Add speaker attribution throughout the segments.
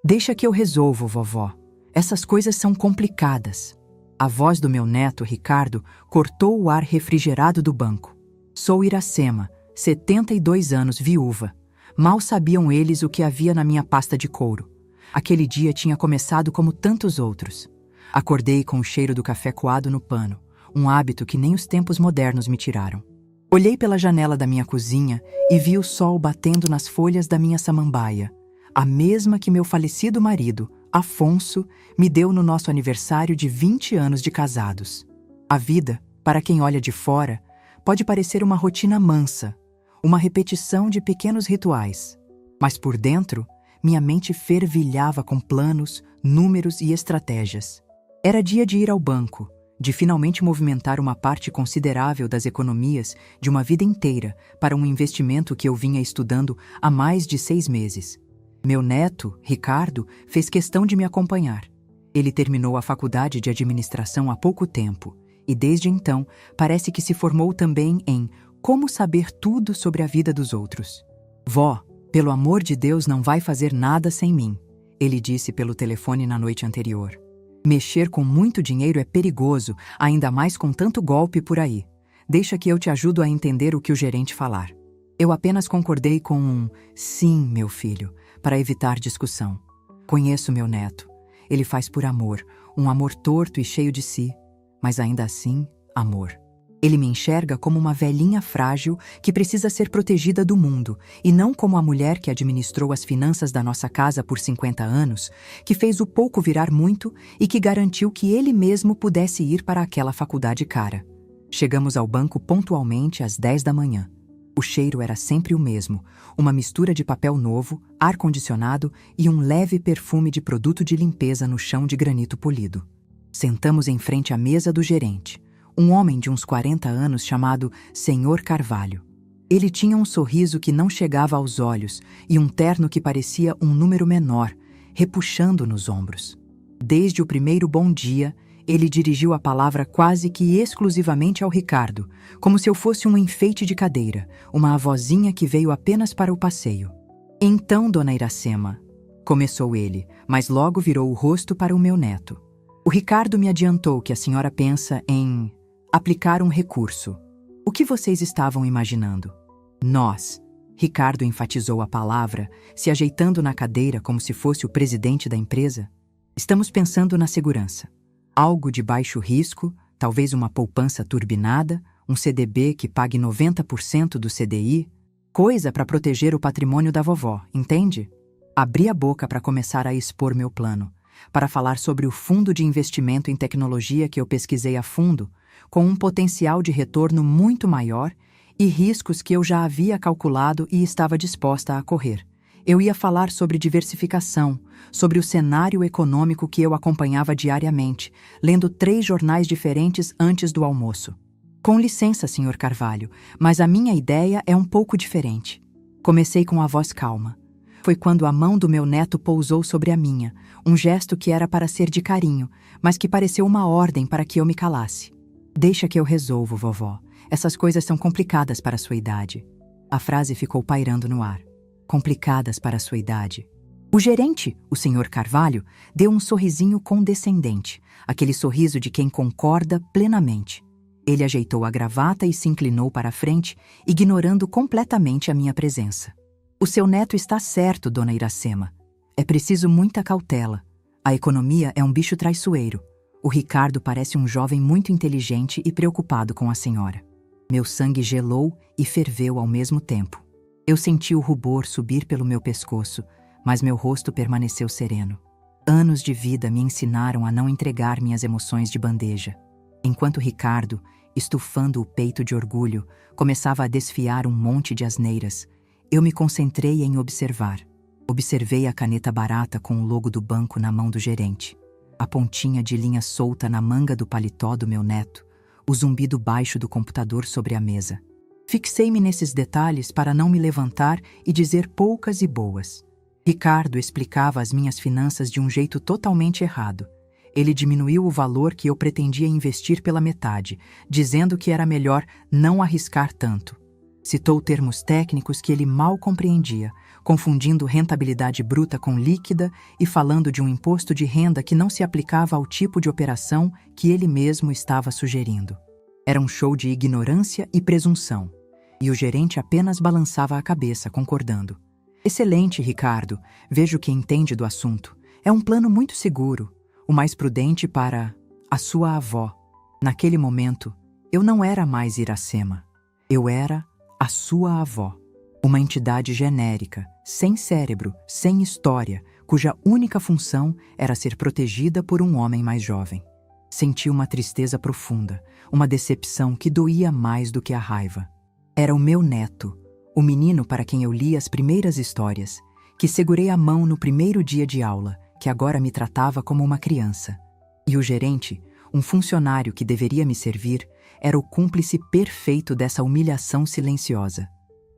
Speaker 1: Deixa que eu resolvo, vovó. Essas coisas são complicadas. A voz do meu neto, Ricardo, cortou o ar refrigerado do banco. Sou Iracema, 72 anos, viúva. Mal sabiam eles o que havia na minha pasta de couro. Aquele dia tinha começado como tantos outros. Acordei com o cheiro do café coado no pano, um hábito que nem os tempos modernos me tiraram. Olhei pela janela da minha cozinha e vi o sol batendo nas folhas da minha samambaia, a mesma que meu falecido marido, Afonso, me deu no nosso aniversário de 20 anos de casados. A vida, para quem olha de fora, pode parecer uma rotina mansa, uma repetição de pequenos rituais. Mas por dentro, minha mente fervilhava com planos, números e estratégias. Era dia de ir ao banco, de finalmente movimentar uma parte considerável das economias de uma vida inteira para um investimento que eu vinha estudando há mais de 6 meses. Meu neto, Ricardo, fez questão de me acompanhar. Ele terminou a faculdade de administração há pouco tempo e, desde então, parece que se formou também em como saber tudo sobre a vida dos outros. Vó, pelo amor de Deus, não vai fazer nada sem mim, ele disse pelo telefone na noite anterior. Mexer com muito dinheiro é perigoso, ainda mais com tanto golpe por aí. Deixa que eu te ajudo a entender o que o gerente falar. Eu apenas concordei com um sim, meu filho, para evitar discussão. Conheço meu neto. Ele faz por amor, um amor torto e cheio de si, mas ainda assim, amor. Ele me enxerga como uma velhinha frágil que precisa ser protegida do mundo, e não como a mulher que administrou as finanças da nossa casa por 50 anos, que fez o pouco virar muito e que garantiu que ele mesmo pudesse ir para aquela faculdade cara. Chegamos ao banco pontualmente às 10 da manhã. O cheiro era sempre o mesmo, uma mistura de papel novo, ar-condicionado e um leve perfume de produto de limpeza no chão de granito polido. Sentamos em frente à mesa do gerente, um homem de uns 40 anos chamado Senhor Carvalho. Ele tinha um sorriso que não chegava aos olhos e um terno que parecia um número menor, repuxando nos ombros. Desde o primeiro bom dia, ele dirigiu a palavra quase que exclusivamente ao Ricardo, como se eu fosse um enfeite de cadeira, uma avózinha que veio apenas para o passeio. Então, dona Iracema, começou ele, mas logo virou o rosto para o meu neto. O Ricardo me adiantou que a senhora pensa em aplicar um recurso. O que vocês estavam imaginando? Nós, Ricardo enfatizou a palavra, se ajeitando na cadeira como se fosse o presidente da empresa, estamos pensando na segurança. Algo de baixo risco, talvez uma poupança turbinada, um CDB que pague 90% do CDI, coisa para proteger o patrimônio da vovó, entende? Abri a boca para começar a expor meu plano, para falar sobre o fundo de investimento em tecnologia que eu pesquisei a fundo, com um potencial de retorno muito maior e riscos que eu já havia calculado e estava disposta a correr. Eu ia falar sobre diversificação, sobre o cenário econômico que eu acompanhava diariamente, lendo 3 jornais diferentes antes do almoço. Com licença, Sr. Carvalho, mas a minha ideia é um pouco diferente. Comecei com a voz calma. Foi quando a mão do meu neto pousou sobre a minha, um gesto que era para ser de carinho, mas que pareceu uma ordem para que eu me calasse. Deixa que eu resolvo, vovó. Essas coisas são complicadas para a sua idade. A frase ficou pairando no ar. Complicadas para a sua idade. O gerente, o Sr. Carvalho, deu um sorrisinho condescendente, aquele sorriso de quem concorda plenamente. Ele ajeitou a gravata e se inclinou para a frente, ignorando completamente a minha presença. O seu neto está certo, dona Iracema. É preciso muita cautela. A economia é um bicho traiçoeiro. O Ricardo parece um jovem muito inteligente e preocupado com a senhora. Meu sangue gelou e ferveu ao mesmo tempo. Eu senti o rubor subir pelo meu pescoço, mas meu rosto permaneceu sereno. Anos de vida me ensinaram a não entregar minhas emoções de bandeja. Enquanto Ricardo, estufando o peito de orgulho, começava a desfiar um monte de asneiras, eu me concentrei em observar. Observei a caneta barata com o logo do banco na mão do gerente, a pontinha de linha solta na manga do paletó do meu neto, o zumbido baixo do computador sobre a mesa. Fixei-me nesses detalhes para não me levantar e dizer poucas e boas. Ricardo explicava as minhas finanças de um jeito totalmente errado. Ele diminuiu o valor que eu pretendia investir pela metade, dizendo que era melhor não arriscar tanto. Citou termos técnicos que ele mal compreendia, confundindo rentabilidade bruta com líquida e falando de um imposto de renda que não se aplicava ao tipo de operação que ele mesmo estava sugerindo. Era um show de ignorância e presunção, e o gerente apenas balançava a cabeça, concordando. Excelente, Ricardo. Vejo que entende do assunto. É um plano muito seguro, o mais prudente para a sua avó. Naquele momento, eu não era mais Iracema. Eu era a sua avó. Uma entidade genérica, sem cérebro, sem história, cuja única função era ser protegida por um homem mais jovem. Senti uma tristeza profunda, uma decepção que doía mais do que a raiva. Era o meu neto, o menino para quem eu li as primeiras histórias, que segurei a mão no primeiro dia de aula, que agora me tratava como uma criança. E o gerente, um funcionário que deveria me servir, era o cúmplice perfeito dessa humilhação silenciosa.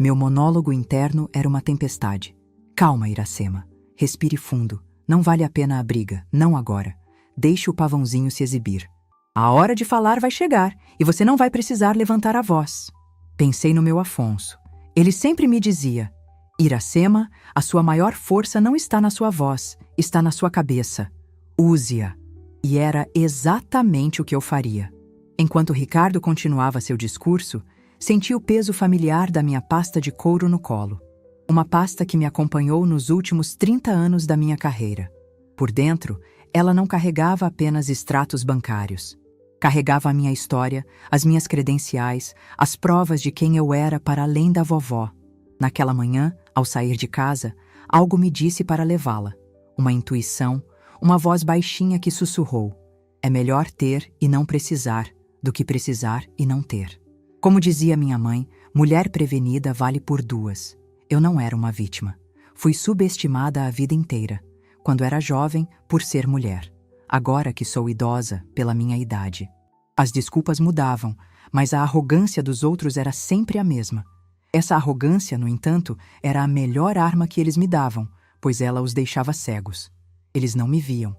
Speaker 1: Meu monólogo interno era uma tempestade. Calma, Iracema. Respire fundo. Não vale a pena a briga, não agora. Deixe o pavãozinho se exibir. A hora de falar vai chegar, e você não vai precisar levantar a voz. Pensei no meu Afonso. Ele sempre me dizia: Iracema, a sua maior força não está na sua voz, está na sua cabeça. Use-a. E era exatamente o que eu faria. Enquanto Ricardo continuava seu discurso, senti o peso familiar da minha pasta de couro no colo. Uma pasta que me acompanhou nos últimos 30 anos da minha carreira. Por dentro, ela não carregava apenas extratos bancários. Carregava a minha história, as minhas credenciais, as provas de quem eu era para além da vovó. Naquela manhã, ao sair de casa, algo me disse para levá-la. Uma intuição, uma voz baixinha que sussurrou: é melhor ter e não precisar, do que precisar e não ter. Como dizia minha mãe, mulher prevenida vale por duas. Eu não era uma vítima. Fui subestimada a vida inteira. Quando era jovem, por ser mulher. Agora que sou idosa, pela minha idade. As desculpas mudavam, mas a arrogância dos outros era sempre a mesma. Essa arrogância, no entanto, era a melhor arma que eles me davam, pois ela os deixava cegos. Eles não me viam.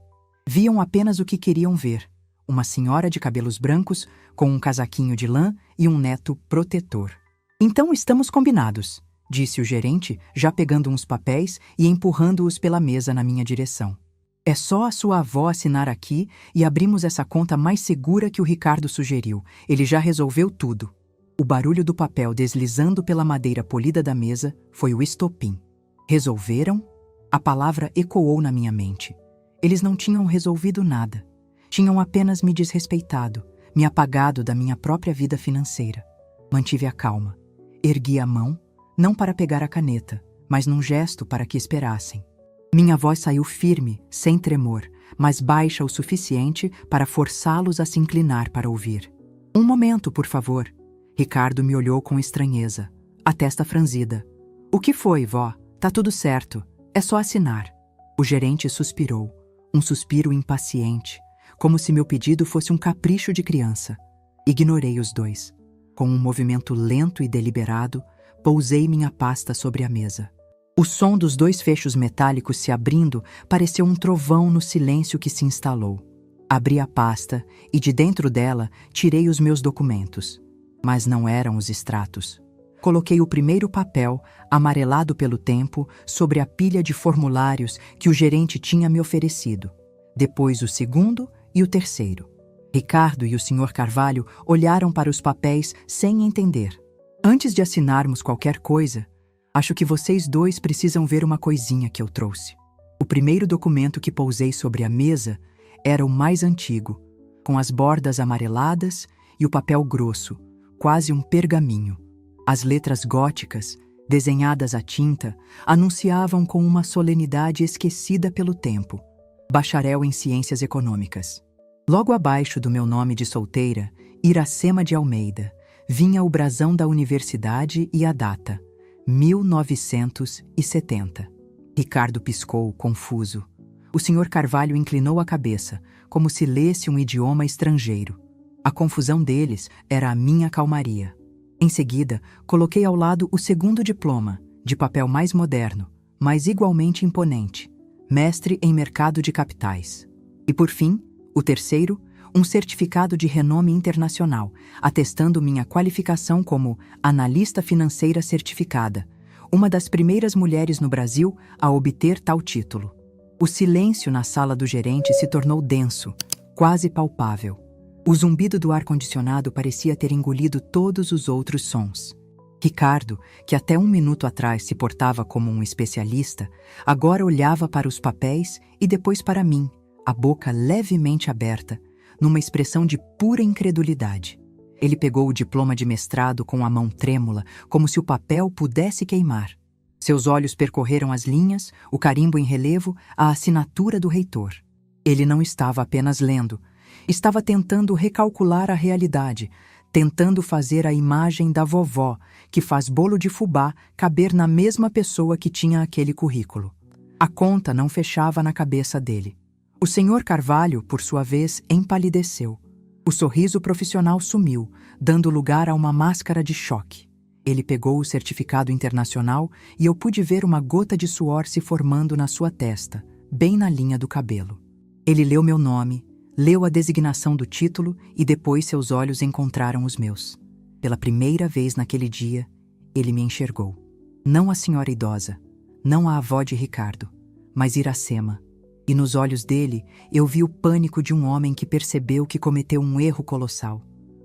Speaker 1: Viam apenas o que queriam ver. Uma senhora de cabelos brancos, com um casaquinho de lã e um neto protetor. Então estamos combinados, disse o gerente, já pegando uns papéis e empurrando-os pela mesa na minha direção. É só a sua avó assinar aqui e abrimos essa conta mais segura que o Ricardo sugeriu. Ele já resolveu tudo. O barulho do papel deslizando pela madeira polida da mesa foi o estopim. Resolveram? A palavra ecoou na minha mente. Eles não tinham resolvido nada. Tinham apenas me desrespeitado, me apagado da minha própria vida financeira. Mantive a calma. Ergui a mão, não para pegar a caneta, mas num gesto para que esperassem. Minha voz saiu firme, sem tremor, mas baixa o suficiente para forçá-los a se inclinar para ouvir. Um momento, por favor. Ricardo me olhou com estranheza, a testa franzida. O que foi, vó? Tá tudo certo. É só assinar. O gerente suspirou, um suspiro impaciente, como se meu pedido fosse um capricho de criança. Ignorei os dois. Com um movimento lento e deliberado, pousei minha pasta sobre a mesa. O som dos dois fechos metálicos se abrindo pareceu um trovão no silêncio que se instalou. Abri a pasta e de dentro dela tirei os meus documentos. Mas não eram os extratos. Coloquei o primeiro papel, amarelado pelo tempo, sobre a pilha de formulários que o gerente tinha me oferecido. Depois o segundo e o terceiro. Ricardo e o Sr. Carvalho olharam para os papéis sem entender. Antes de assinarmos qualquer coisa, acho que vocês dois precisam ver uma coisinha que eu trouxe. O primeiro documento que pousei sobre a mesa era o mais antigo, com as bordas amareladas e o papel grosso, quase um pergaminho. As letras góticas, desenhadas à tinta, anunciavam com uma solenidade esquecida pelo tempo: bacharel em Ciências Econômicas. Logo abaixo do meu nome de solteira, Iracema de Almeida, vinha o brasão da universidade e a data: 1970. Ricardo piscou, confuso. O Sr. Carvalho inclinou a cabeça, como se lesse um idioma estrangeiro. A confusão deles era a minha calmaria. Em seguida, coloquei ao lado o segundo diploma, de papel mais moderno, mas igualmente imponente: mestre em mercado de capitais. E por fim, o terceiro, um certificado de renome internacional, atestando minha qualificação como analista financeira certificada, uma das primeiras mulheres no Brasil a obter tal título. O silêncio na sala do gerente se tornou denso, quase palpável. O zumbido do ar-condicionado parecia ter engolido todos os outros sons. Ricardo, que até um minuto atrás se portava como um especialista, agora olhava para os papéis e depois para mim, a boca levemente aberta, numa expressão de pura incredulidade. Ele pegou o diploma de mestrado com a mão trêmula, como se o papel pudesse queimar. Seus olhos percorreram as linhas, o carimbo em relevo, a assinatura do reitor. Ele não estava apenas lendo, estava tentando recalcular a realidade, tentando fazer a imagem da vovó, que faz bolo de fubá, caber na mesma pessoa que tinha aquele currículo. A conta não fechava na cabeça dele. O senhor Carvalho, por sua vez, empalideceu. O sorriso profissional sumiu, dando lugar a uma máscara de choque. Ele pegou o certificado internacional e eu pude ver uma gota de suor se formando na sua testa, bem na linha do cabelo. Ele leu meu nome, leu a designação do título e depois seus olhos encontraram os meus. Pela primeira vez naquele dia, ele me enxergou. Não a senhora idosa, não a avó de Ricardo, mas Iracema. E nos olhos dele, eu vi o pânico de um homem que percebeu que cometeu um erro colossal.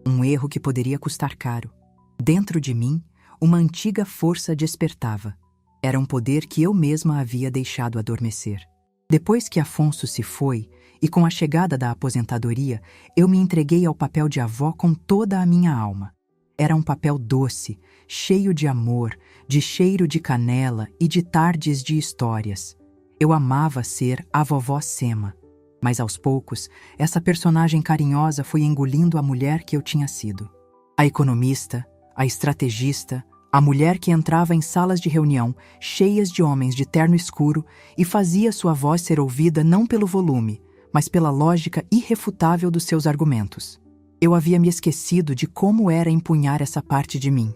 Speaker 1: Um erro que poderia custar caro. Dentro de mim, uma antiga força despertava. Era um poder que eu mesma havia deixado adormecer. Depois que Afonso se foi, e com a chegada da aposentadoria, eu me entreguei ao papel de avó com toda a minha alma. Era um papel doce, cheio de amor, de cheiro de canela e de tardes de histórias. Eu amava ser a vovó Sema, mas aos poucos, essa personagem carinhosa foi engolindo a mulher que eu tinha sido. A economista, a estrategista, a mulher que entrava em salas de reunião cheias de homens de terno escuro e fazia sua voz ser ouvida não pelo volume, mas pela lógica irrefutável dos seus argumentos. Eu havia me esquecido de como era empunhar essa parte de mim.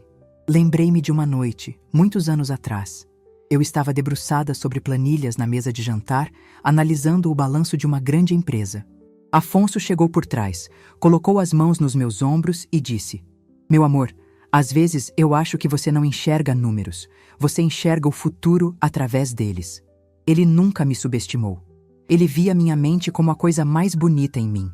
Speaker 1: Lembrei-me de uma noite, muitos anos atrás. Eu estava debruçada sobre planilhas na mesa de jantar, analisando o balanço de uma grande empresa. Afonso chegou por trás, colocou as mãos nos meus ombros e disse: "Meu amor, às vezes eu acho que você não enxerga números, você enxerga o futuro através deles." Ele nunca me subestimou. Ele via minha mente como a coisa mais bonita em mim.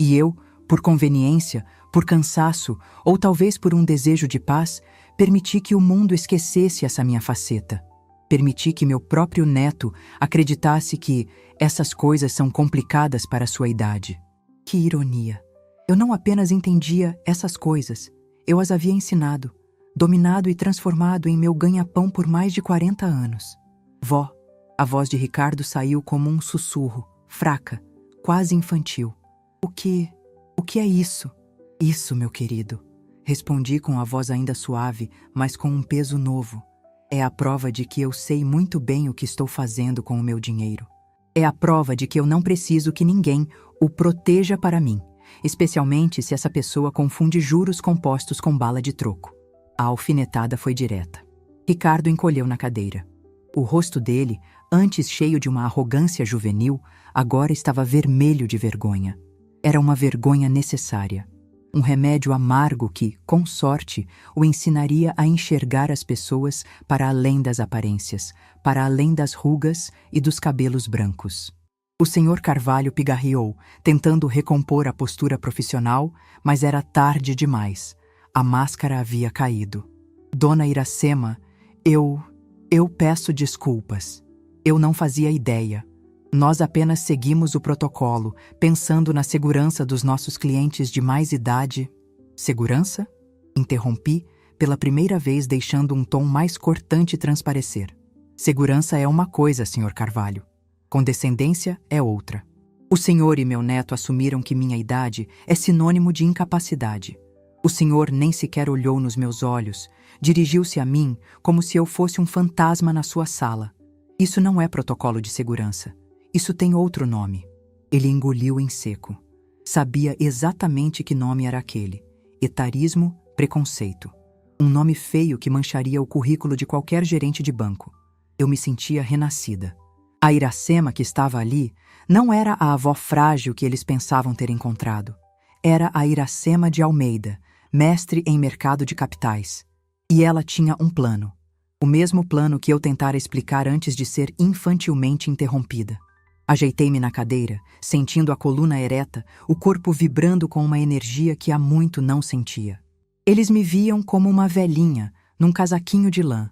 Speaker 1: E eu, por conveniência, por cansaço, ou talvez por um desejo de paz, permiti que o mundo esquecesse essa minha faceta. Permiti que meu próprio neto acreditasse que essas coisas são complicadas para sua idade. Que ironia! Eu não apenas entendia essas coisas, eu as havia ensinado, dominado e transformado em meu ganha-pão por mais de 40 anos. Vó, a voz de Ricardo saiu como um sussurro, fraca, quase infantil. O que é isso?" "Isso, meu querido", respondi com a voz ainda suave, mas com um peso novo. "É a prova de que eu sei muito bem o que estou fazendo com o meu dinheiro. É a prova de que eu não preciso que ninguém o proteja para mim, especialmente se essa pessoa confunde juros compostos com bala de troco." A alfinetada foi direta. Ricardo encolheu na cadeira. O rosto dele, antes cheio de uma arrogância juvenil, agora estava vermelho de vergonha. Era uma vergonha necessária. Um remédio amargo que, com sorte, o ensinaria a enxergar as pessoas para além das aparências, para além das rugas e dos cabelos brancos. O senhor Carvalho pigarreou, tentando recompor a postura profissional, mas era tarde demais. A máscara havia caído. "Dona Iracema, eu peço desculpas. Eu não fazia ideia. Nós apenas seguimos o protocolo, pensando na segurança dos nossos clientes de mais idade." "Segurança?" Interrompi, pela primeira vez deixando um tom mais cortante transparecer. "Segurança é uma coisa, senhor Carvalho. Condescendência é outra. O senhor e meu neto assumiram que minha idade é sinônimo de incapacidade. O senhor nem sequer olhou nos meus olhos, dirigiu-se a mim como se eu fosse um fantasma na sua sala. Isso não é protocolo de segurança. Isso tem outro nome." Ele engoliu em seco. Sabia exatamente que nome era aquele. Etarismo, preconceito. Um nome feio que mancharia o currículo de qualquer gerente de banco. Eu me sentia renascida. A Iracema, que estava ali, Não era a avó frágil que eles pensavam ter encontrado. Era a Iracema de Almeida, mestre em mercado de capitais. E ela tinha um plano. O mesmo plano que eu tentara explicar antes de ser infantilmente interrompida. Ajeitei-me na cadeira, sentindo a coluna ereta, o corpo vibrando com uma energia que há muito não sentia. Eles me viam como uma velhinha, num casaquinho de lã.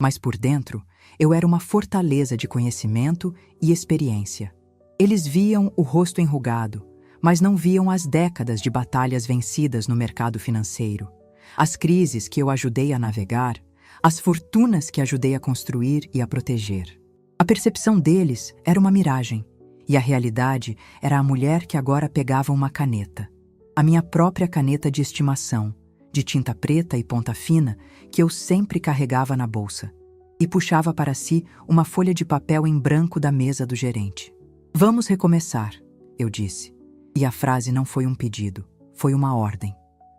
Speaker 1: Mas por dentro, eu era uma fortaleza de conhecimento e experiência. Eles viam o rosto enrugado, mas não viam as décadas de batalhas vencidas no mercado financeiro, as crises que eu ajudei a navegar, as fortunas que ajudei a construir e a proteger. A percepção deles era uma miragem, e a realidade era a mulher que agora pegava uma caneta. A minha própria caneta de estimação, de tinta preta e ponta fina, que eu sempre carregava na bolsa, e puxava para si uma folha de papel em branco da mesa do gerente. "Vamos recomeçar", eu disse. E a frase não foi um pedido, foi uma ordem.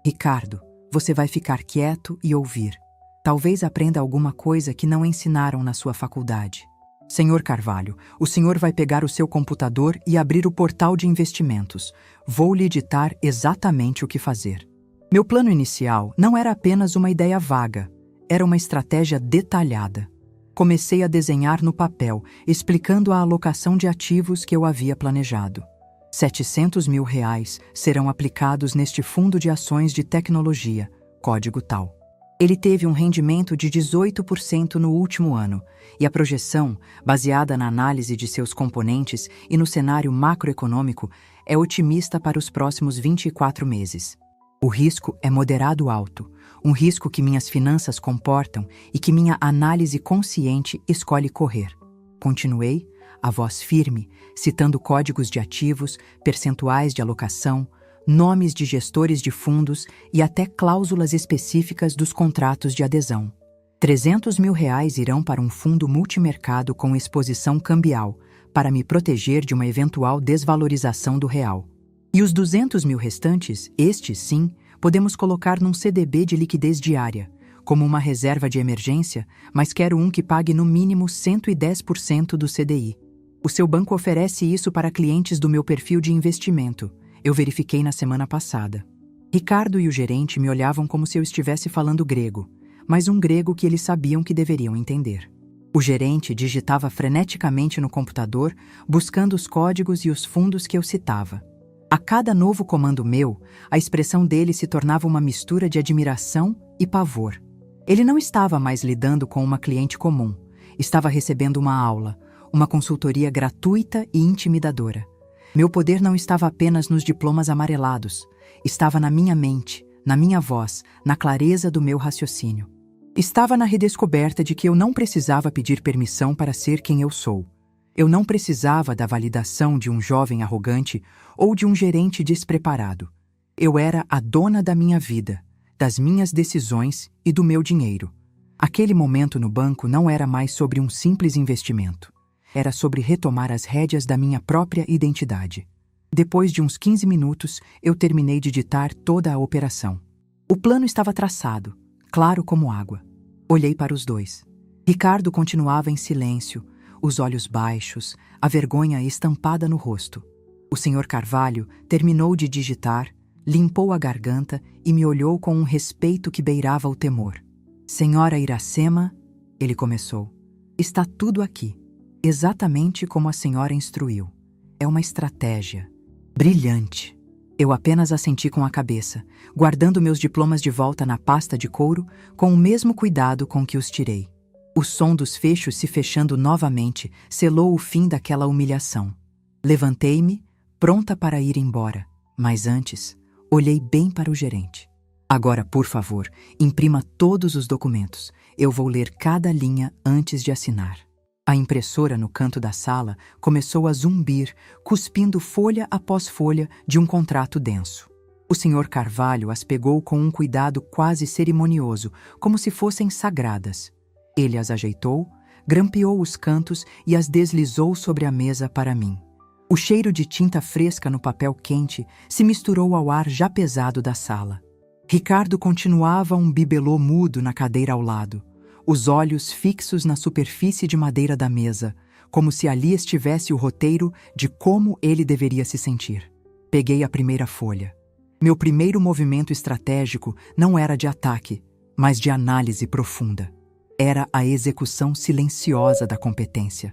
Speaker 1: "Ricardo, você vai ficar quieto e ouvir. Talvez aprenda alguma coisa que não ensinaram na sua faculdade. Senhor Carvalho, o senhor vai pegar o seu computador e abrir o portal de investimentos. Vou lhe ditar exatamente o que fazer." Meu plano inicial não era apenas uma ideia vaga, era uma estratégia detalhada. Comecei a desenhar no papel, explicando a alocação de ativos que eu havia planejado. R$700 mil serão aplicados neste fundo de ações de tecnologia, código tal. Ele teve um rendimento de 18% no último ano, e a projeção, baseada na análise de seus componentes e no cenário macroeconômico, é otimista para os próximos 24 meses. O risco é moderado alto, um risco que minhas finanças comportam e que minha análise consciente escolhe correr. Continuei, a voz firme, citando códigos de ativos, percentuais de alocação, nomes de gestores de fundos e até cláusulas específicas dos contratos de adesão. R$300 mil irão para um fundo multimercado com exposição cambial, para me proteger de uma eventual desvalorização do real. E os 200 mil restantes, estes sim, podemos colocar num CDB de liquidez diária, como uma reserva de emergência, mas quero um que pague no mínimo 110% do CDI. O seu banco oferece isso para clientes do meu perfil de investimento. Eu verifiquei na semana passada. Ricardo e o gerente me olhavam como se eu estivesse falando grego, mas um grego que eles sabiam que deveriam entender. O gerente digitava freneticamente no computador, buscando os códigos e os fundos que eu citava. A cada novo comando meu, a expressão dele se tornava uma mistura de admiração e pavor. Ele não estava mais lidando com uma cliente comum, estava recebendo uma aula, uma consultoria gratuita e intimidadora. Meu poder não estava apenas nos diplomas amarelados, estava na minha mente, na minha voz, na clareza do meu raciocínio. Estava na redescoberta de que eu não precisava pedir permissão para ser quem eu sou. Eu não precisava da validação de um jovem arrogante ou de um gerente despreparado. Eu era a dona da minha vida, das minhas decisões e do meu dinheiro. Aquele momento no banco não era mais sobre um simples investimento. Era sobre retomar as rédeas da minha própria identidade. Depois de uns 15 minutos, eu terminei de ditar toda a operação. O plano estava traçado, claro como água. Olhei para os dois. Ricardo continuava em silêncio, os olhos baixos, a vergonha estampada no rosto. O Sr. Carvalho terminou de digitar, limpou a garganta e me olhou com um respeito que beirava o temor. "Senhora Iracema", ele começou, "está tudo aqui. Exatamente como a senhora instruiu. É uma estratégia. Brilhante." Eu apenas assenti com a cabeça, guardando meus diplomas de volta na pasta de couro com o mesmo cuidado com que os tirei. O som dos fechos se fechando novamente selou o fim daquela humilhação. Levantei-me, pronta para ir embora, mas antes, olhei bem para o gerente. "Agora, por favor, imprima todos os documentos. Eu vou ler cada linha antes de assinar." A impressora no canto da sala começou a zumbir, cuspindo folha após folha de um contrato denso. O Sr. Carvalho as pegou com um cuidado quase cerimonioso, como se fossem sagradas. Ele as ajeitou, grampeou os cantos e as deslizou sobre a mesa para mim. O cheiro de tinta fresca no papel quente se misturou ao ar já pesado da sala. Ricardo continuava um bibelô mudo na cadeira ao lado, os olhos fixos na superfície de madeira da mesa, como se ali estivesse o roteiro de como ele deveria se sentir. Peguei a primeira folha. Meu primeiro movimento estratégico não era de ataque, mas de análise profunda. Era a execução silenciosa da competência.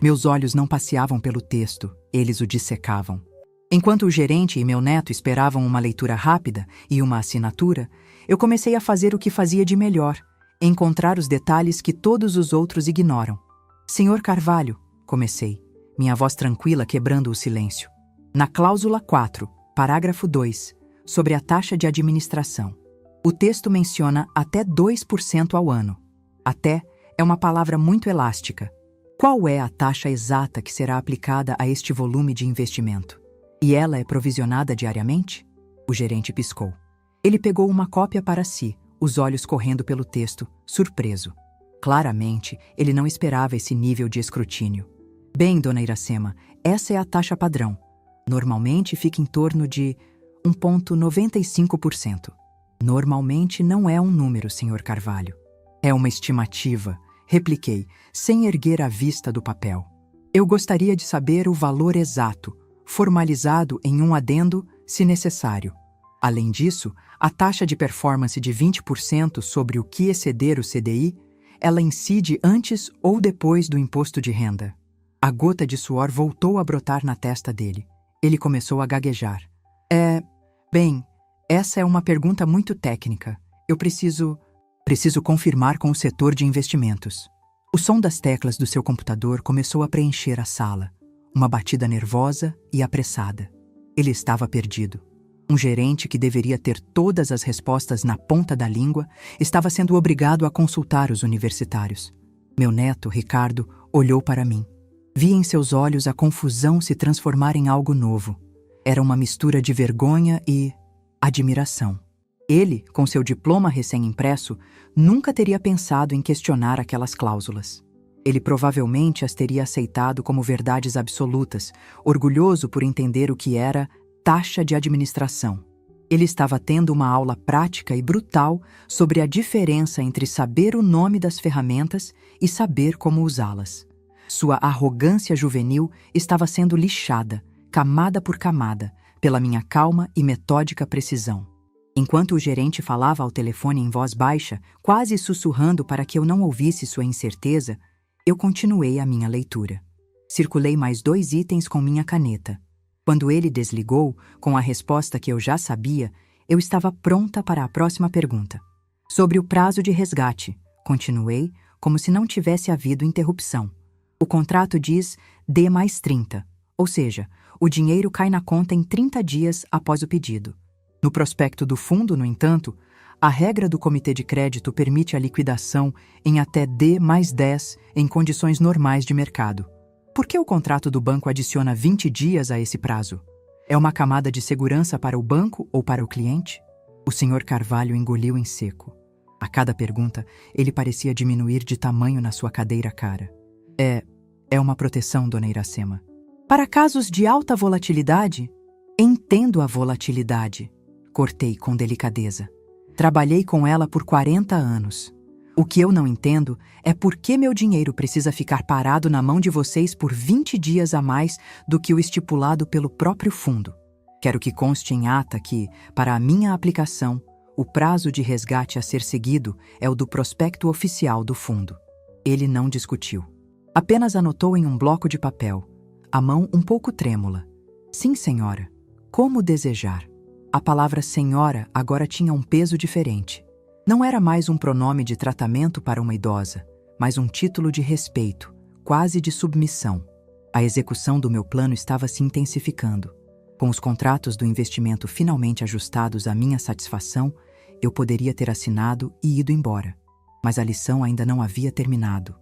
Speaker 1: Meus olhos não passeavam pelo texto, eles o dissecavam. Enquanto o gerente e meu neto esperavam uma leitura rápida e uma assinatura, eu comecei a fazer o que fazia de melhor, encontrar os detalhes que todos os outros ignoram. Senhor Carvalho, comecei, minha voz tranquila quebrando o silêncio. Na cláusula 4, parágrafo 2, sobre a taxa de administração. O texto menciona até 2% ao ano. Até é uma palavra muito elástica. Qual é a taxa exata que será aplicada a este volume de investimento? E ela é provisionada diariamente? O gerente piscou. Ele pegou uma cópia para si, os olhos correndo pelo texto, surpreso. Claramente, ele não esperava esse nível de escrutínio. Bem, dona Iracema, essa é a taxa padrão. Normalmente fica em torno de 1,95%. Normalmente não é um número, senhor Carvalho. É uma estimativa, repliquei, sem erguer a vista do papel. Eu gostaria de saber o valor exato, formalizado em um adendo, se necessário. Além disso, a taxa de performance de 20% sobre o que exceder o CDI, ela incide antes ou depois do imposto de renda. A gota de suor voltou a brotar na testa dele. Ele começou a gaguejar. Bem, essa é uma pergunta muito técnica. Eu preciso confirmar com o setor de investimentos. O som das teclas do seu computador começou a preencher a sala. Uma batida nervosa e apressada. Ele estava perdido. Um gerente que deveria ter todas as respostas na ponta da língua estava sendo obrigado a consultar os universitários. Meu neto, Ricardo, olhou para mim. Vi em seus olhos a confusão se transformar em algo novo. Era uma mistura de vergonha e admiração. Ele, com seu diploma recém-impresso, nunca teria pensado em questionar aquelas cláusulas. Ele provavelmente as teria aceitado como verdades absolutas, orgulhoso por entender o que era taxa de administração. Ele estava tendo uma aula prática e brutal sobre a diferença entre saber o nome das ferramentas e saber como usá-las. Sua arrogância juvenil estava sendo lixada, camada por camada, pela minha calma e metódica precisão. Enquanto o gerente falava ao telefone em voz baixa, quase sussurrando para que eu não ouvisse sua incerteza, eu continuei a minha leitura. Circulei mais 2 itens com minha caneta. Quando ele desligou, com a resposta que eu já sabia, eu estava pronta para a próxima pergunta. Sobre o prazo de resgate, continuei, como se não tivesse havido interrupção. O contrato diz D mais 30, ou seja, o dinheiro cai na conta em 30 dias após o pedido. No prospecto do fundo, no entanto, a regra do comitê de crédito permite a liquidação em até D mais 10 em condições normais de mercado. Por que o contrato do banco adiciona 20 dias a esse prazo? É uma camada de segurança para o banco ou para o cliente? O Sr. Carvalho engoliu em seco. A cada pergunta, ele parecia diminuir de tamanho na sua cadeira cara. É uma proteção, dona Iracema. Para casos de alta volatilidade? Entendo a volatilidade, cortei com delicadeza. Trabalhei com ela por 40 anos. O que eu não entendo é por que meu dinheiro precisa ficar parado na mão de vocês por 20 dias a mais do que o estipulado pelo próprio fundo. Quero que conste em ata que, para a minha aplicação, o prazo de resgate a ser seguido é o do prospecto oficial do fundo. Ele não discutiu. Apenas anotou em um bloco de papel, a mão um pouco trêmula. Sim, senhora. Como desejar. A palavra senhora agora tinha um peso diferente. Não era mais um pronome de tratamento para uma idosa, mas um título de respeito, quase de submissão. A execução do meu plano estava se intensificando. Com os contratos do investimento finalmente ajustados à minha satisfação, eu poderia ter assinado e ido embora. Mas a lição ainda não havia terminado.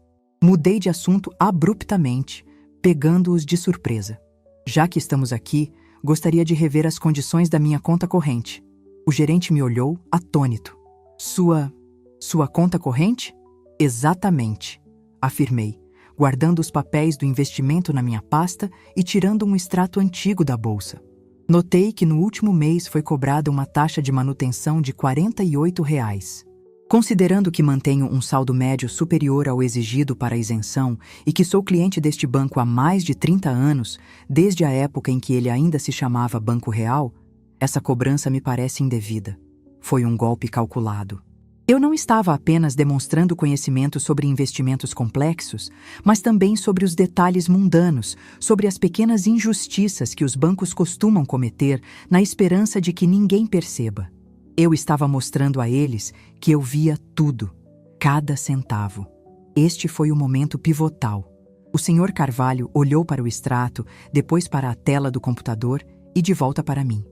Speaker 1: Mudei de assunto abruptamente, pegando-os de surpresa. Já que estamos aqui, gostaria de rever as condições da minha conta corrente. O gerente me olhou, atônito. Sua conta corrente? Exatamente, afirmei, guardando os papéis do investimento na minha pasta e tirando um extrato antigo da bolsa. Notei que no último mês foi cobrada uma taxa de manutenção de R$ 48. Considerando que mantenho um saldo médio superior ao exigido para a isenção e que sou cliente deste banco há mais de 30 anos, desde a época em que ele ainda se chamava Banco Real, essa cobrança me parece indevida. Foi um golpe calculado. Eu não estava apenas demonstrando conhecimento sobre investimentos complexos, mas também sobre os detalhes mundanos, sobre as pequenas injustiças que os bancos costumam cometer na esperança de que ninguém perceba. Eu estava mostrando a eles que eu via tudo, cada centavo. Este foi o momento pivotal. O Sr. Carvalho olhou para o extrato, depois para a tela do computador e de volta para mim.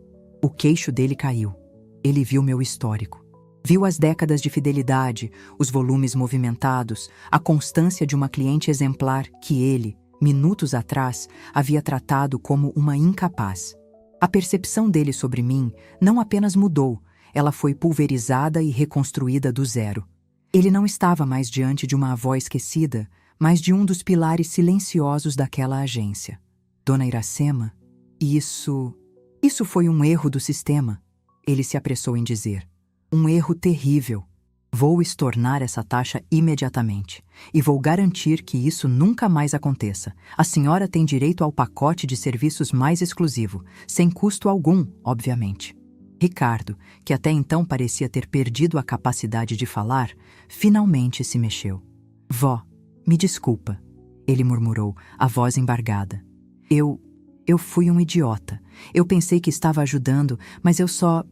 Speaker 1: O queixo dele caiu. Ele viu meu histórico. Viu as décadas de fidelidade, os volumes movimentados, a constância de uma cliente exemplar que ele, minutos atrás, havia tratado como uma incapaz. A percepção dele sobre mim não apenas mudou, ela foi pulverizada e reconstruída do zero. Ele não estava mais diante de uma avó esquecida, mas de um dos pilares silenciosos daquela agência. Dona Iracema, isso foi um erro do sistema, ele se apressou em dizer. Um erro terrível. Vou estornar essa taxa imediatamente e vou garantir que isso nunca mais aconteça. A senhora tem direito ao pacote de serviços mais exclusivo, sem custo algum, obviamente. Ricardo, que até então parecia ter perdido a capacidade de falar, finalmente se mexeu. Vó, me desculpa, ele murmurou, a voz embargada. Eu fui um idiota. Eu pensei que estava ajudando, mas eu só...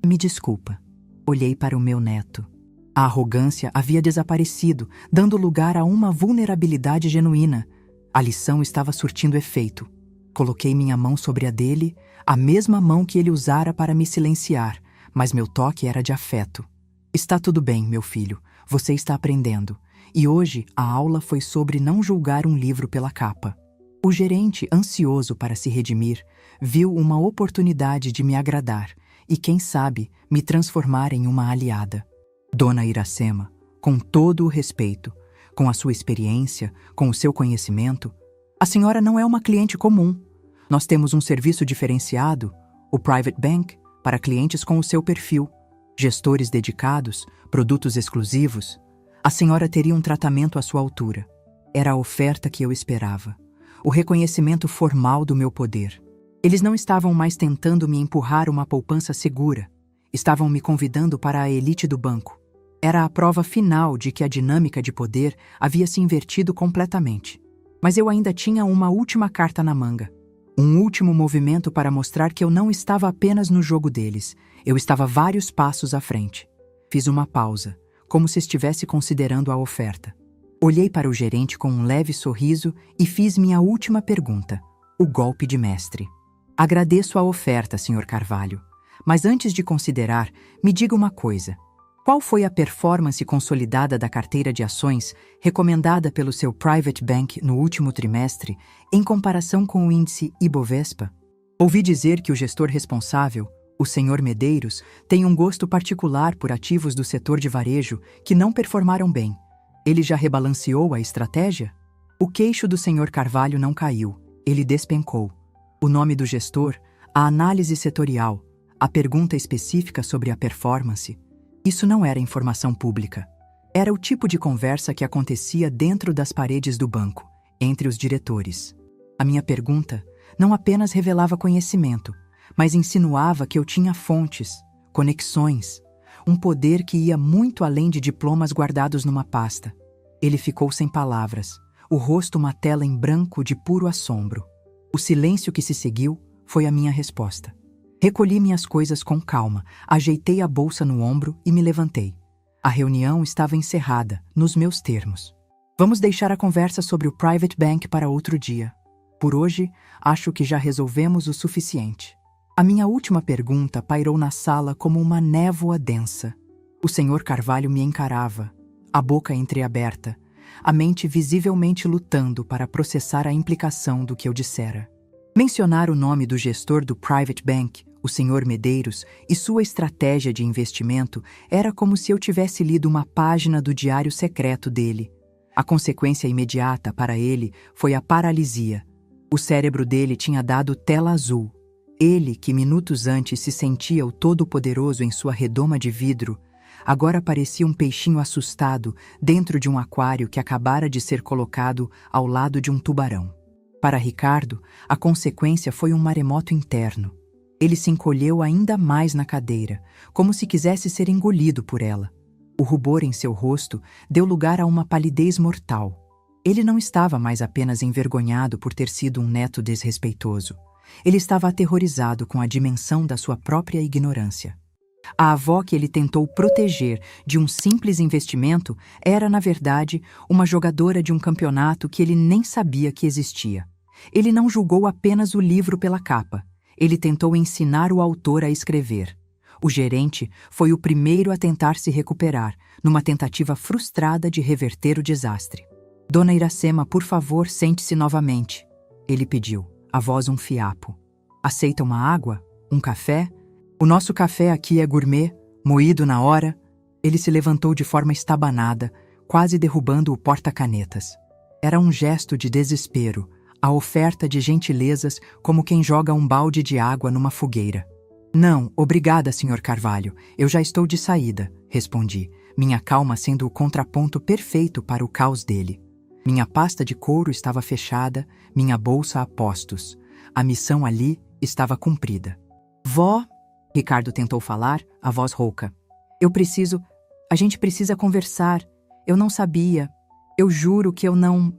Speaker 1: Me desculpa. Olhei para o meu neto. A arrogância havia desaparecido, dando lugar a uma vulnerabilidade genuína. A lição estava surtindo efeito. Coloquei minha mão sobre a dele, a mesma mão que ele usara para me silenciar, mas meu toque era de afeto. Está tudo bem, meu filho, você está aprendendo. E hoje a aula foi sobre não julgar um livro pela capa. O gerente, ansioso para se redimir, viu uma oportunidade de me agradar e, quem sabe, me transformar em uma aliada. Dona Iracema, com todo o respeito, com a sua experiência, com o seu conhecimento, a senhora não é uma cliente comum. Nós temos um serviço diferenciado, o Private Bank, para clientes com o seu perfil, gestores dedicados, produtos exclusivos. A senhora teria um tratamento à sua altura. Era a oferta que eu esperava. O reconhecimento formal do meu poder. Eles não estavam mais tentando me empurrar uma poupança segura. Estavam me convidando para a elite do banco. Era a prova final de que a dinâmica de poder havia se invertido completamente. Mas eu ainda tinha uma última carta na manga. Um último movimento para mostrar que eu não estava apenas no jogo deles. Eu estava vários passos à frente. Fiz uma pausa, como se estivesse considerando a oferta. Olhei para o gerente com um leve sorriso e fiz minha última pergunta, o golpe de mestre. Agradeço a oferta, Sr. Carvalho, mas antes de considerar, me diga uma coisa. Qual foi a performance consolidada da carteira de ações recomendada pelo seu Private Bank no último trimestre em comparação com o índice Ibovespa? Ouvi dizer que o gestor responsável, o Sr. Medeiros, tem um gosto particular por ativos do setor de varejo que não performaram bem. Ele já rebalanceou a estratégia? O queixo do Sr. Carvalho não caiu, ele despencou. O nome do gestor, a análise setorial, a pergunta específica sobre a performance. Isso não era informação pública. Era o tipo de conversa que acontecia dentro das paredes do banco, entre os diretores. A minha pergunta não apenas revelava conhecimento, mas insinuava que eu tinha fontes, conexões, um poder que ia muito além de diplomas guardados numa pasta. Ele ficou sem palavras, o rosto uma tela em branco de puro assombro. O silêncio que se seguiu foi a minha resposta. Recolhi minhas coisas com calma, ajeitei a bolsa no ombro e me levantei. A reunião estava encerrada, nos meus termos. Vamos deixar a conversa sobre o Private Bank para outro dia. Por hoje, acho que já resolvemos o suficiente. A minha última pergunta pairou na sala como uma névoa densa. O Sr. Carvalho me encarava, a boca entreaberta, a mente visivelmente lutando para processar a implicação do que eu dissera. Mencionar o nome do gestor do Private Bank, o Sr. Medeiros, e sua estratégia de investimento era como se eu tivesse lido uma página do diário secreto dele. A consequência imediata para ele foi a paralisia. O cérebro dele tinha dado tela azul. Ele, que minutos antes se sentia o todo-poderoso em sua redoma de vidro, agora parecia um peixinho assustado dentro de um aquário que acabara de ser colocado ao lado de um tubarão. Para Ricardo, a consequência foi um maremoto interno. Ele se encolheu ainda mais na cadeira, como se quisesse ser engolido por ela. O rubor em seu rosto deu lugar a uma palidez mortal. Ele não estava mais apenas envergonhado por ter sido um neto desrespeitoso. Ele estava aterrorizado com a dimensão da sua própria ignorância. A avó que ele tentou proteger de um simples investimento era, na verdade, uma jogadora de um campeonato que ele nem sabia que existia. Ele não julgou apenas o livro pela capa. Ele tentou ensinar o autor a escrever. O gerente foi o primeiro a tentar se recuperar, numa tentativa frustrada de reverter o desastre. Dona Iracema, por favor, sente-se novamente. Ele pediu, a voz um fiapo. Aceita uma água? Um café? O nosso café aqui é gourmet, moído na hora. Ele se levantou de forma estabanada, quase derrubando o porta-canetas. Era um gesto de desespero, a oferta de gentilezas como quem joga um balde de água numa fogueira. Não, obrigada, Sr. Carvalho, eu já estou de saída, respondi, minha calma sendo o contraponto perfeito para o caos dele. Minha pasta de couro estava fechada, minha bolsa a postos. A missão ali estava cumprida. Vó, Ricardo tentou falar, a voz rouca. A gente precisa conversar. Eu não sabia. Eu juro que eu não...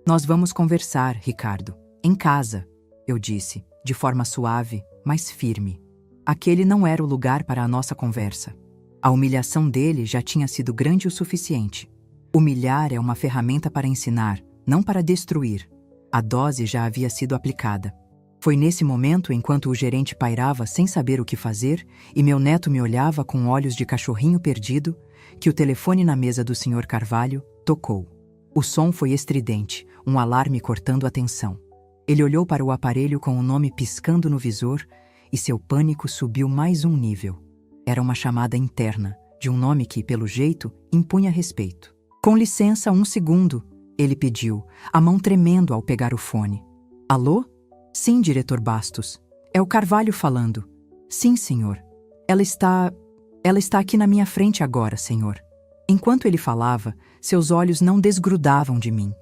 Speaker 1: Nós vamos conversar, Ricardo. Em casa, eu disse, de forma suave, mas firme. Aquele não era o lugar para a nossa conversa. A humilhação dele já tinha sido grande o suficiente. Humilhar é uma ferramenta para ensinar, não para destruir. A dose já havia sido aplicada. Foi nesse momento, enquanto o gerente pairava sem saber o que fazer e meu neto me olhava com olhos de cachorrinho perdido, que o telefone na mesa do Sr. Carvalho tocou. O som foi estridente, um alarme cortando a tensão. Ele olhou para o aparelho com o nome piscando no visor e seu pânico subiu mais um nível. Era uma chamada interna, de um nome que, pelo jeito, impunha respeito. Com licença, um segundo, ele pediu, a mão tremendo ao pegar o fone. Alô? Sim, diretor Bastos. É o Carvalho falando. Sim, senhor. Ela está aqui na minha frente agora, senhor. Enquanto ele falava, seus olhos não desgrudavam de mim.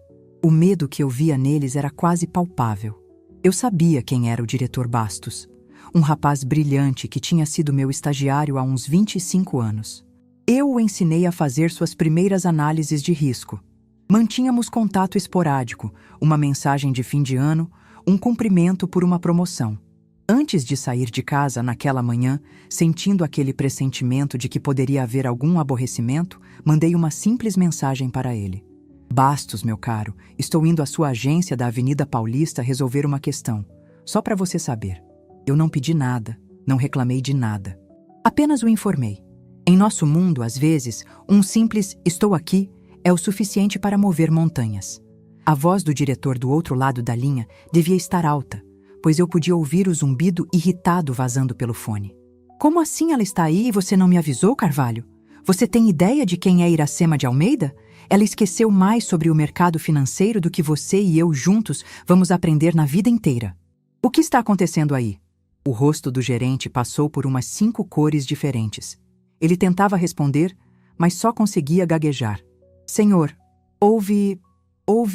Speaker 1: O medo que eu via neles era quase palpável. Eu sabia quem era o diretor Bastos. Um rapaz brilhante que tinha sido meu estagiário há uns 25 anos. Eu o ensinei a fazer suas primeiras análises de risco. Mantínhamos contato esporádico, uma mensagem de fim de ano, um cumprimento por uma promoção. Antes de sair de casa naquela manhã, sentindo aquele pressentimento de que poderia haver algum aborrecimento, mandei uma simples mensagem para ele. Bastos, meu caro, estou indo à sua agência da Avenida Paulista resolver uma questão. Só para você saber. Eu não pedi nada, não reclamei de nada. Apenas o informei. Em nosso mundo, às vezes, um simples "estou aqui" é o suficiente para mover montanhas. A voz do diretor do outro lado da linha devia estar alta, pois eu podia ouvir o zumbido irritado vazando pelo fone. Como assim ela está aí e você não me avisou, Carvalho? Você tem ideia de quem é Iracema de Almeida? Ela esqueceu mais sobre o mercado financeiro do que você e eu juntos vamos aprender na vida inteira. O que está acontecendo aí? O rosto do gerente passou por umas 5 cores diferentes. Ele tentava responder, mas só conseguia gaguejar. Senhor, houve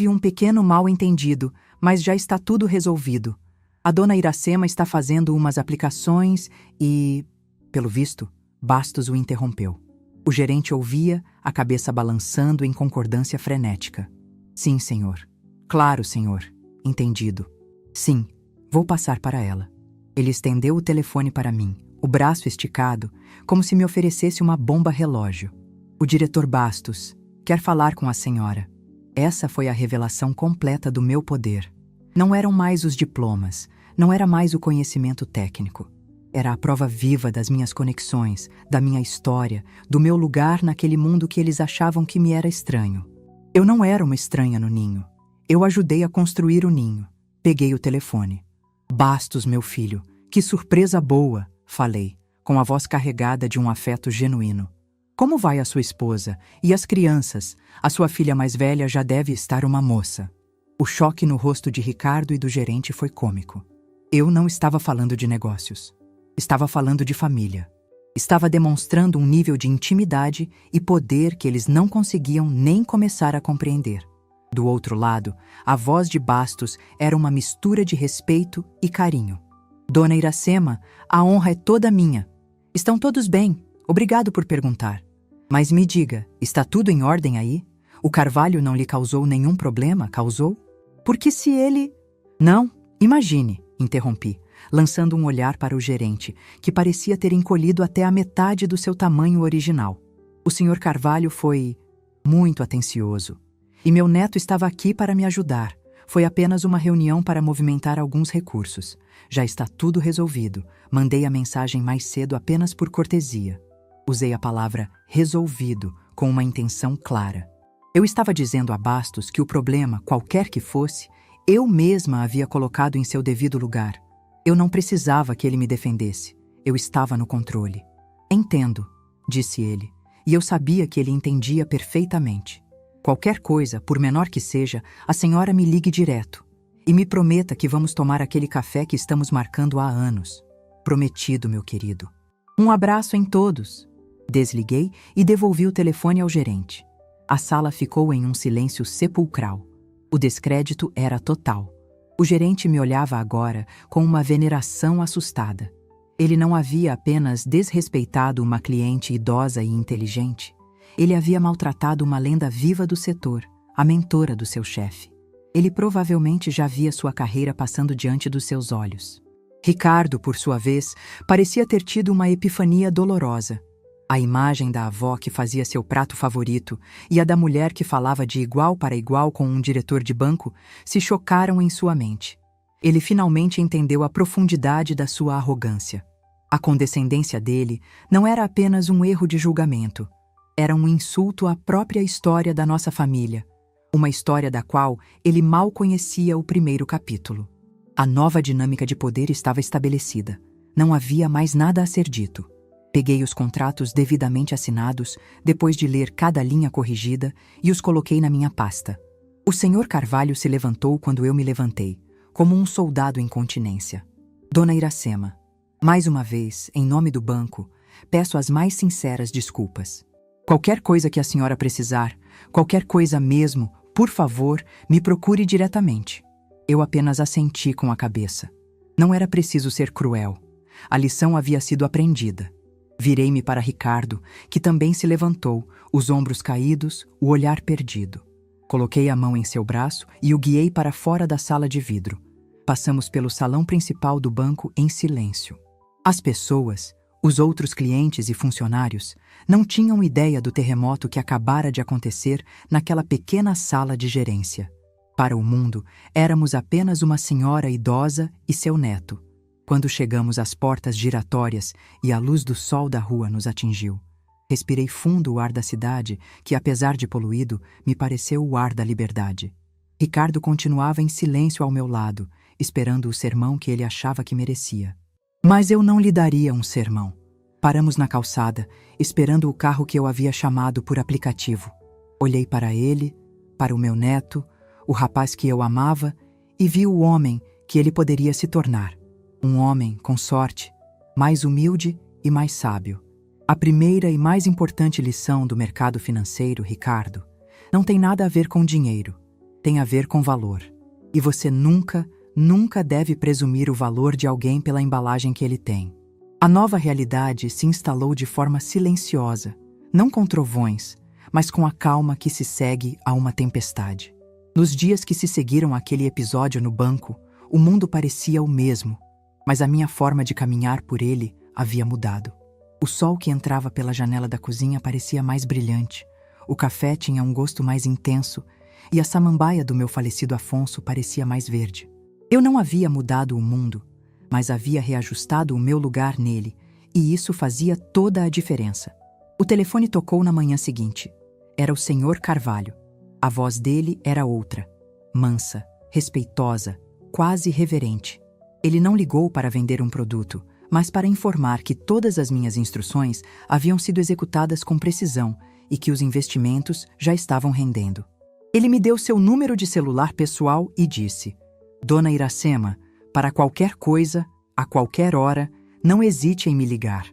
Speaker 1: um pequeno mal-entendido, mas já está tudo resolvido. A dona Iracema está fazendo umas aplicações e... Pelo visto, Bastos o interrompeu. O gerente ouvia, a cabeça balançando em concordância frenética. Sim, senhor. Claro, senhor. Entendido. Sim, vou passar para ela. Ele estendeu o telefone para mim, o braço esticado, como se me oferecesse uma bomba relógio. O diretor Bastos quer falar com a senhora. Essa foi a revelação completa do meu poder. Não eram mais os diplomas, não era mais o conhecimento técnico. Era a prova viva das minhas conexões, da minha história, do meu lugar naquele mundo que eles achavam que me era estranho. Eu não era uma estranha no ninho. Eu ajudei a construir o ninho. Peguei o telefone. Bastos, meu filho, que surpresa boa, falei, com a voz carregada de um afeto genuíno. Como vai a sua esposa? E as crianças? A sua filha mais velha já deve estar uma moça. O choque no rosto de Ricardo e do gerente foi cômico. Eu não estava falando de negócios. Estava falando de família. Estava demonstrando um nível de intimidade e poder que eles não conseguiam nem começar a compreender. Do outro lado, a voz de Bastos era uma mistura de respeito e carinho. Dona Iracema, a honra é toda minha. Estão todos bem, obrigado por perguntar. Mas me diga, está tudo em ordem aí? O Carvalho não lhe causou nenhum problema, causou? Porque se ele... Não, imagine, interrompi, lançando um olhar para o gerente, que parecia ter encolhido até a metade do seu tamanho original. O Sr. Carvalho foi muito atencioso. E meu neto estava aqui para me ajudar. Foi apenas uma reunião para movimentar alguns recursos. Já está tudo resolvido. Mandei a mensagem mais cedo apenas por cortesia. Usei a palavra resolvido com uma intenção clara. Eu estava dizendo a Bastos que o problema, qualquer que fosse, eu mesma havia colocado em seu devido lugar. Eu não precisava que ele me defendesse. Eu estava no controle. Entendo, disse ele, e eu sabia que ele entendia perfeitamente. Qualquer coisa, por menor que seja, a senhora me ligue direto. E me prometa que vamos tomar aquele café que estamos marcando há anos. Prometido, meu querido. Um abraço em todos. Desliguei e devolvi o telefone ao gerente. A sala ficou em um silêncio sepulcral. O descrédito era total. O gerente me olhava agora com uma veneração assustada. Ele não havia apenas desrespeitado uma cliente idosa e inteligente. Ele havia maltratado uma lenda viva do setor, a mentora do seu chefe. Ele provavelmente já via sua carreira passando diante dos seus olhos. Ricardo, por sua vez, parecia ter tido uma epifania dolorosa. A imagem da avó que fazia seu prato favorito e a da mulher que falava de igual para igual com um diretor de banco se chocaram em sua mente. Ele finalmente entendeu a profundidade da sua arrogância. A condescendência dele não era apenas um erro de julgamento. Era um insulto à própria história da nossa família, uma história da qual ele mal conhecia o primeiro capítulo. A nova dinâmica de poder estava estabelecida. Não havia mais nada a ser dito. Peguei os contratos devidamente assinados, depois de ler cada linha corrigida, e os coloquei na minha pasta. O Sr. Carvalho se levantou quando eu me levantei, como um soldado em continência. Dona Iracema, mais uma vez, em nome do banco, peço as mais sinceras desculpas. Qualquer coisa que a senhora precisar, qualquer coisa mesmo, por favor, me procure diretamente. Eu apenas assenti com a cabeça. Não era preciso ser cruel. A lição havia sido aprendida. Virei-me para Ricardo, que também se levantou, os ombros caídos, o olhar perdido. Coloquei a mão em seu braço e o guiei para fora da sala de vidro. Passamos pelo salão principal do banco em silêncio. As pessoas, os outros clientes e funcionários, não tinham ideia do terremoto que acabara de acontecer naquela pequena sala de gerência. Para o mundo, éramos apenas uma senhora idosa e seu neto. Quando chegamos às portas giratórias e a luz do sol da rua nos atingiu, respirei fundo o ar da cidade, que, apesar de poluído, me pareceu o ar da liberdade. Ricardo continuava em silêncio ao meu lado, esperando o sermão que ele achava que merecia. Mas eu não lhe daria um sermão. Paramos na calçada, esperando o carro que eu havia chamado por aplicativo. Olhei para ele, para o meu neto, o rapaz que eu amava, e vi o homem que ele poderia se tornar. Um homem, com sorte, mais humilde e mais sábio. A primeira e mais importante lição do mercado financeiro, Ricardo, não tem nada a ver com dinheiro, tem a ver com valor. E você nunca deve presumir o valor de alguém pela embalagem que ele tem. A nova realidade se instalou de forma silenciosa, não com trovões, mas com a calma que se segue a uma tempestade. Nos dias que se seguiram àquele episódio no banco, o mundo parecia o mesmo, mas a minha forma de caminhar por ele havia mudado. O sol que entrava pela janela da cozinha parecia mais brilhante, o café tinha um gosto mais intenso e a samambaia do meu falecido Afonso parecia mais verde. Eu não havia mudado o mundo, mas havia reajustado o meu lugar nele, e isso fazia toda a diferença. O telefone tocou na manhã seguinte. Era o Sr. Carvalho. A voz dele era outra, mansa, respeitosa, quase reverente. Ele não ligou para vender um produto, mas para informar que todas as minhas instruções haviam sido executadas com precisão e que os investimentos já estavam rendendo. Ele me deu seu número de celular pessoal e disse: Dona Iracema, para qualquer coisa, a qualquer hora, não hesite em me ligar.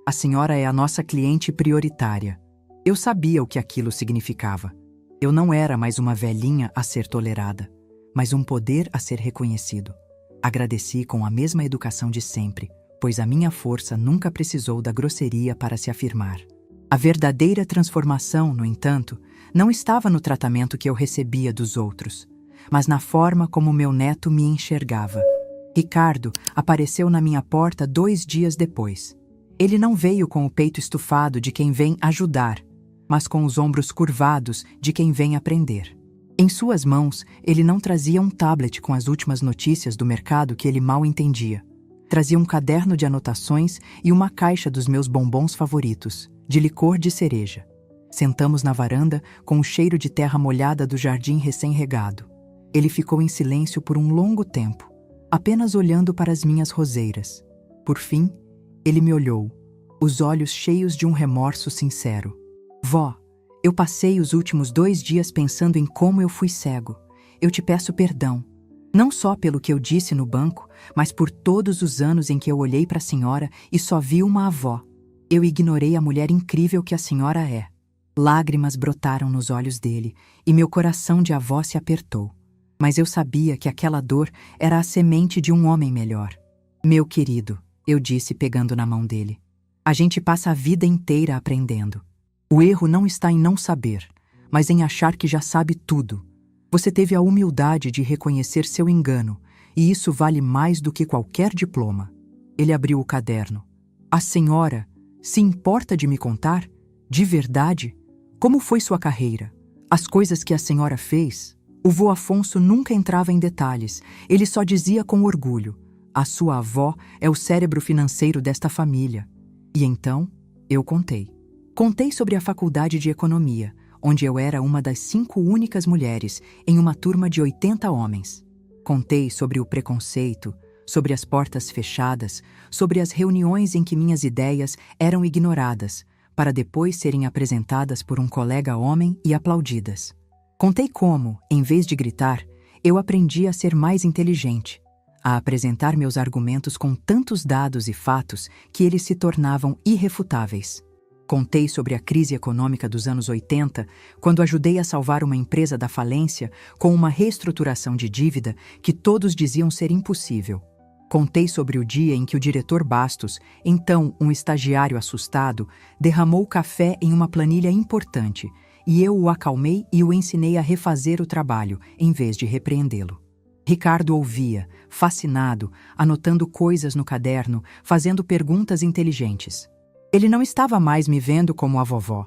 Speaker 1: A senhora é a nossa cliente prioritária. Eu sabia o que aquilo significava. Eu não era mais uma velhinha a ser tolerada, mas um poder a ser reconhecido. Agradeci com a mesma educação de sempre, pois a minha força nunca precisou da grosseria para se afirmar. A verdadeira transformação, no entanto, não estava no tratamento que eu recebia dos outros, mas na forma como meu neto me enxergava. Ricardo apareceu na minha porta 2 dias depois. Ele não veio com o peito estufado de quem vem ajudar, mas com os ombros curvados de quem vem aprender. Em suas mãos, ele não trazia um tablet com as últimas notícias do mercado que ele mal entendia. Trazia um caderno de anotações e uma caixa dos meus bombons favoritos, de licor de cereja. Sentamos na varanda com o cheiro de terra molhada do jardim recém-regado. Ele ficou em silêncio por um longo tempo, apenas olhando para as minhas roseiras. Por fim, ele me olhou, os olhos cheios de um remorso sincero. Vó, eu passei os últimos 2 dias pensando em como eu fui cego. Eu te peço perdão. Não só pelo que eu disse no banco, mas por todos os anos em que eu olhei para a senhora e só vi uma avó. Eu ignorei a mulher incrível que a senhora é. Lágrimas brotaram nos olhos dele e meu coração de avó se apertou. Mas eu sabia que aquela dor era a semente de um homem melhor. Meu querido, eu disse pegando na mão dele. A gente passa a vida inteira aprendendo. O erro não está em não saber, mas em achar que já sabe tudo. Você teve a humildade de reconhecer seu engano, e isso vale mais do que qualquer diploma. Ele abriu o caderno. A senhora se importa de me contar? De verdade? Como foi sua carreira? As coisas que a senhora fez? O vô Afonso nunca entrava em detalhes, ele só dizia com orgulho: a sua avó é o cérebro financeiro desta família. E então, eu contei. Contei sobre a faculdade de economia, onde eu era uma das 5 únicas mulheres em uma turma de 80 homens. Contei sobre o preconceito, sobre as portas fechadas, sobre as reuniões em que minhas ideias eram ignoradas, para depois serem apresentadas por um colega homem e aplaudidas. Contei como, em vez de gritar, eu aprendi a ser mais inteligente, a apresentar meus argumentos com tantos dados e fatos que eles se tornavam irrefutáveis. Contei sobre a crise econômica dos anos 80, quando ajudei a salvar uma empresa da falência com uma reestruturação de dívida que todos diziam ser impossível. Contei sobre o dia em que o diretor Bastos, então um estagiário assustado, derramou café em uma planilha importante, e eu o acalmei e o ensinei a refazer o trabalho, em vez de repreendê-lo. Ricardo ouvia, fascinado, anotando coisas no caderno, fazendo perguntas inteligentes. Ele não estava mais me vendo como a vovó.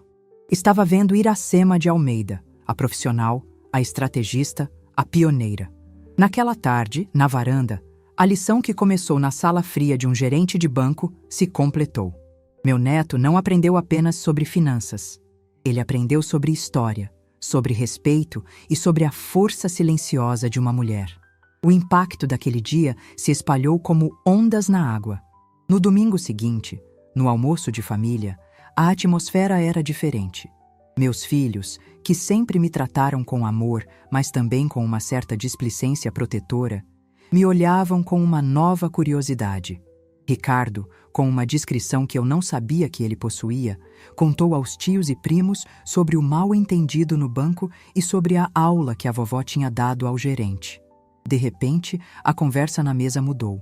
Speaker 1: Estava vendo Iracema de Almeida, a profissional, a estrategista, a pioneira. Naquela tarde, na varanda, a lição que começou na sala fria de um gerente de banco se completou. Meu neto não aprendeu apenas sobre finanças. Ele aprendeu sobre história, sobre respeito e sobre a força silenciosa de uma mulher. O impacto daquele dia se espalhou como ondas na água. No domingo seguinte, no almoço de família, a atmosfera era diferente. Meus filhos, que sempre me trataram com amor, mas também com uma certa displicência protetora, me olhavam com uma nova curiosidade. Ricardo, com uma discrição que eu não sabia que ele possuía, contou aos tios e primos sobre o mal-entendido no banco e sobre a aula que a vovó tinha dado ao gerente. De repente, a conversa na mesa mudou.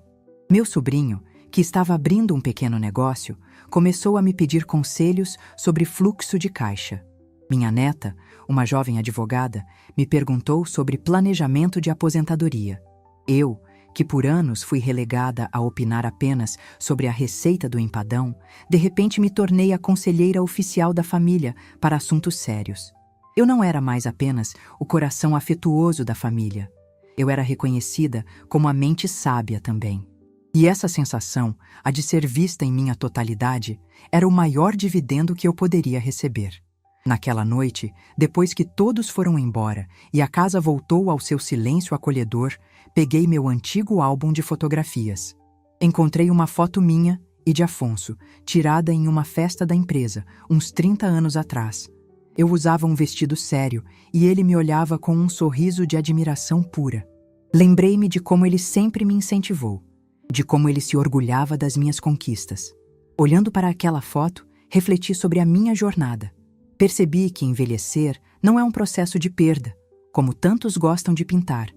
Speaker 1: Meu sobrinho, que estava abrindo um pequeno negócio, começou a me pedir conselhos sobre fluxo de caixa. Minha neta, uma jovem advogada, me perguntou sobre planejamento de aposentadoria. Eu, que por anos fui relegada a opinar apenas sobre a receita do empadão, de repente me tornei a conselheira oficial da família para assuntos sérios. Eu não era mais apenas o coração afetuoso da família. Eu era reconhecida como a mente sábia também. E essa sensação, a de ser vista em minha totalidade, era o maior dividendo que eu poderia receber. Naquela noite, depois que todos foram embora e a casa voltou ao seu silêncio acolhedor, peguei meu antigo álbum de fotografias. Encontrei uma foto minha e de Afonso, tirada em uma festa da empresa, uns 30 anos atrás. Eu usava um vestido sério e ele me olhava com um sorriso de admiração pura. Lembrei-me de como ele sempre me incentivou, de como ele se orgulhava das minhas conquistas. Olhando para aquela foto, refleti sobre a minha jornada. Percebi que envelhecer não é um processo de perda, como tantos gostam de pintar.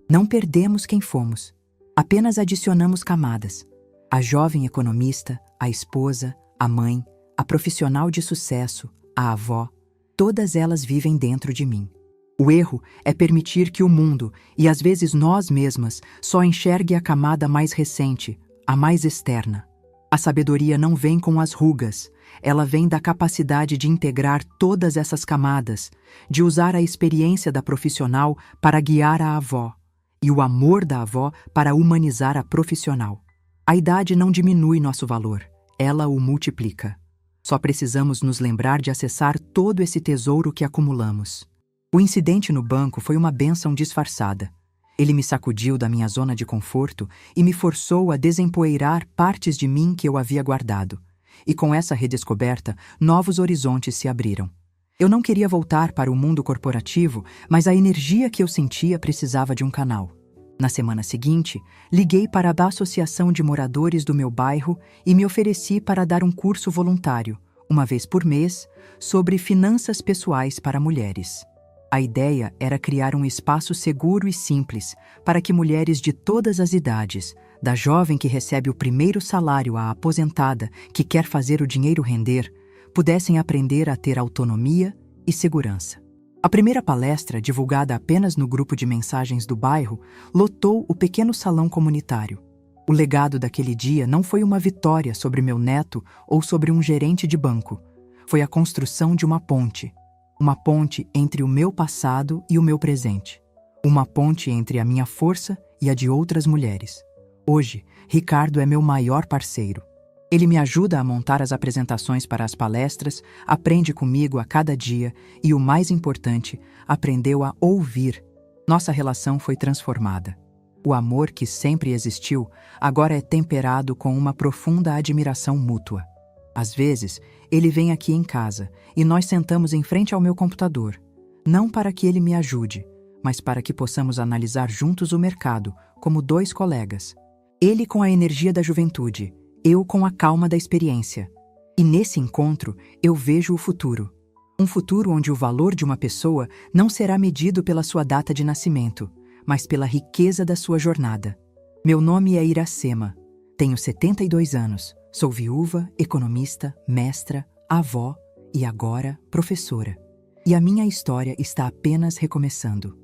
Speaker 1: Não perdemos quem fomos, apenas adicionamos camadas. A jovem economista, a esposa, a mãe, a profissional de sucesso, a avó, todas elas vivem dentro de mim. O erro é permitir que o mundo, e às vezes nós mesmas, só enxergue a camada mais recente, a mais externa. A sabedoria não vem com as rugas, ela vem da capacidade de integrar todas essas camadas, de usar a experiência da profissional para guiar a avó, e o amor da avó para humanizar a profissional. A idade não diminui nosso valor, ela o multiplica. Só precisamos nos lembrar de acessar todo esse tesouro que acumulamos. O incidente no banco foi uma bênção disfarçada. Ele me sacudiu da minha zona de conforto e me forçou a desempoeirar partes de mim que eu havia guardado. E com essa redescoberta, novos horizontes se abriram. Eu não queria voltar para o mundo corporativo, mas a energia que eu sentia precisava de um canal. Na semana seguinte, liguei para a associação de moradores do meu bairro e me ofereci para dar um curso voluntário, uma vez por mês, sobre finanças pessoais para mulheres. A ideia era criar um espaço seguro e simples para que mulheres de todas as idades, da jovem que recebe o primeiro salário à aposentada que quer fazer o dinheiro render, pudessem aprender a ter autonomia e segurança. A primeira palestra, divulgada apenas no grupo de mensagens do bairro, lotou o pequeno salão comunitário. O legado daquele dia não foi uma vitória sobre meu neto ou sobre um gerente de banco. Foi a construção de uma ponte. Uma ponte entre o meu passado e o meu presente. Uma ponte entre a minha força e a de outras mulheres. Hoje, Ricardo é meu maior parceiro. Ele me ajuda a montar as apresentações para as palestras, aprende comigo a cada dia e, o mais importante, aprendeu a ouvir. Nossa relação foi transformada. O amor que sempre existiu agora é temperado com uma profunda admiração mútua. Às vezes, ele vem aqui em casa e nós sentamos em frente ao meu computador, não para que ele me ajude, mas para que possamos analisar juntos o mercado, como dois colegas. Ele com a energia da juventude, eu com a calma da experiência. E nesse encontro, eu vejo o futuro. Um futuro onde o valor de uma pessoa não será medido pela sua data de nascimento, mas pela riqueza da sua jornada. Meu nome é Iracema. Tenho 72 anos. Sou viúva, economista, mestra, avó e agora professora. E a minha história está apenas recomeçando.